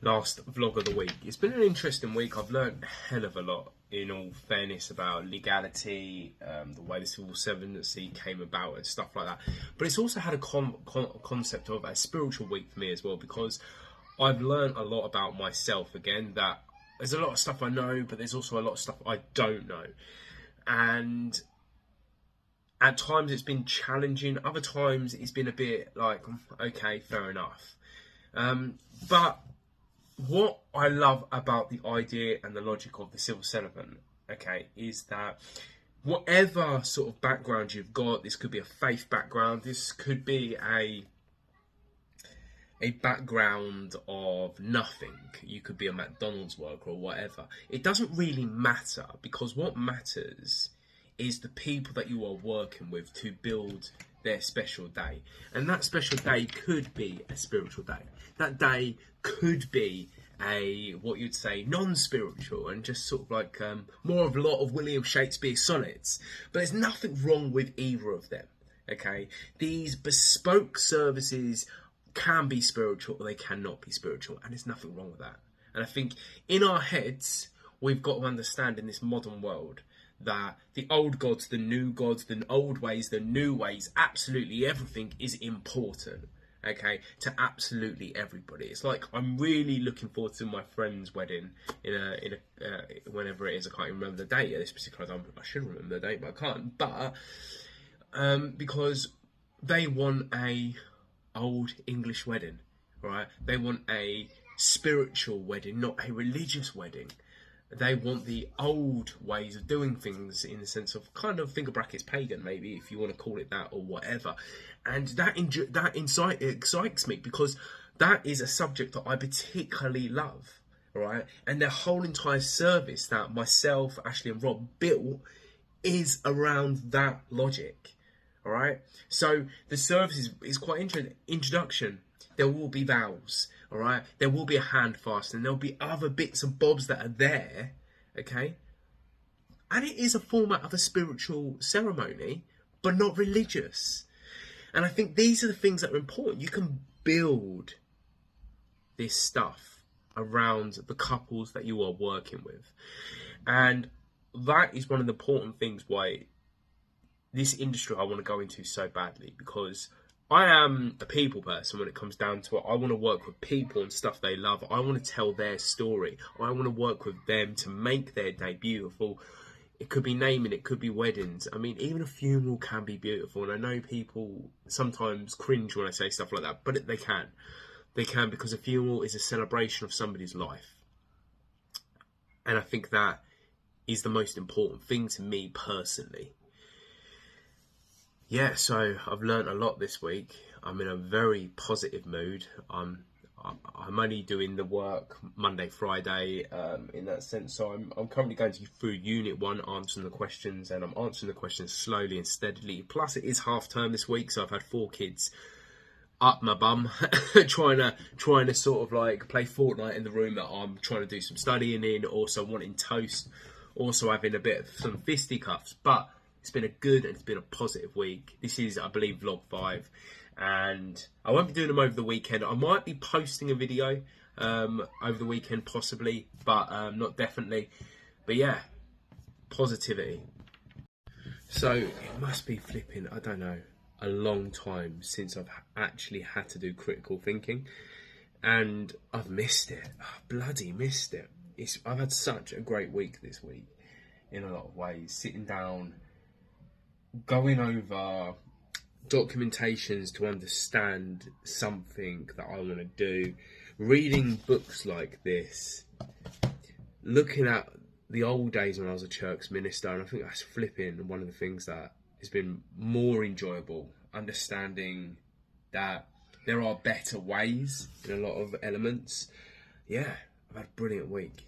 last vlog of the week. It's been an interesting week. I've learned a hell of a lot, in all fairness, about legality, the way the civil celebrancy came about and stuff like that. But it's also had a concept of a spiritual week for me as well, because I've learned a lot about myself again, that there's a lot of stuff I know, but there's also a lot of stuff I don't know. And at times it's been challenging, other times it's been a bit like, okay, fair enough. But what I love about the idea and the logic of the civil celebrant, okay, is that whatever sort of background you've got, this could be a faith background, this could be a background of nothing, you could be a McDonald's worker or whatever, it doesn't really matter, because what matters is the people that you are working with to build their special day. And that special day could be a spiritual day. That day could be a, what you'd say, non-spiritual, and just sort of like more of a lot of William Shakespeare sonnets. But there's nothing wrong with either of them, okay? These bespoke services can be spiritual or they cannot be spiritual, and there's nothing wrong with that. And I think in our heads, we've got to understand in this modern world that the old gods, the new gods, the old ways, the new ways, absolutely everything is important, okay, to absolutely everybody. It's like, I'm really looking forward to my friend's wedding in a whenever it is. I can't even remember the date at this particular time. I should remember the date, but I can't. But because they want a old English wedding, right? They want a spiritual wedding, not a religious wedding. They want the old ways of doing things, in the sense of kind of finger brackets pagan, maybe, if you want to call it that, or whatever. And that excites me, because that is a subject that I particularly love, right? And the whole entire service that myself, Ashley and Rob built is around that logic, all right? So the service is quite interesting. Introduction, there will be vows, all right? There will be a hand fast, and there'll be other bits and bobs that are there, okay? And it is a format of a spiritual ceremony, but not religious. And I think these are the things that are important. You can build this stuff around the couples that you are working with. And that is one of the important things why this industry I want to go into so badly, because I am a people person when it comes down to it. I want to work with people and stuff they love. I want to tell their story. I want to work with them to make their day beautiful. It could be naming, it could be weddings. I mean, even a funeral can be beautiful. And I know people sometimes cringe when I say stuff like that, but they can. They can, because a funeral is a celebration of somebody's life. And I think that is the most important thing to me personally. Yeah, so I've learnt a lot this week. I'm in a very positive mood. I'm only doing the work Monday, Friday, in that sense. So I'm currently going through Unit 1, answering the questions, and I'm answering the questions slowly and steadily. Plus, it is half term this week, so I've had 4 kids up my bum, trying to sort of like play Fortnite in the room that I'm trying to do some studying in, also wanting toast, also having a bit of some fisticuffs. But it's been a good and it's been a positive week. This is, I believe, vlog 5, and I won't be doing them over the weekend. I might be posting a video over the weekend, possibly, but not definitely. But yeah, positivity. So it must be flipping, I don't know, a long time since I've actually had to do critical thinking, and I've missed it. Bloody missed it. I've had such a great week this week in a lot of ways, sitting down, going over documentations to understand something that I want to do, reading books like this, looking at the old days when I was a church minister, and I think that's flipping one of the things that has been more enjoyable, understanding that there are better ways in a lot of elements. Yeah, I've had a brilliant week.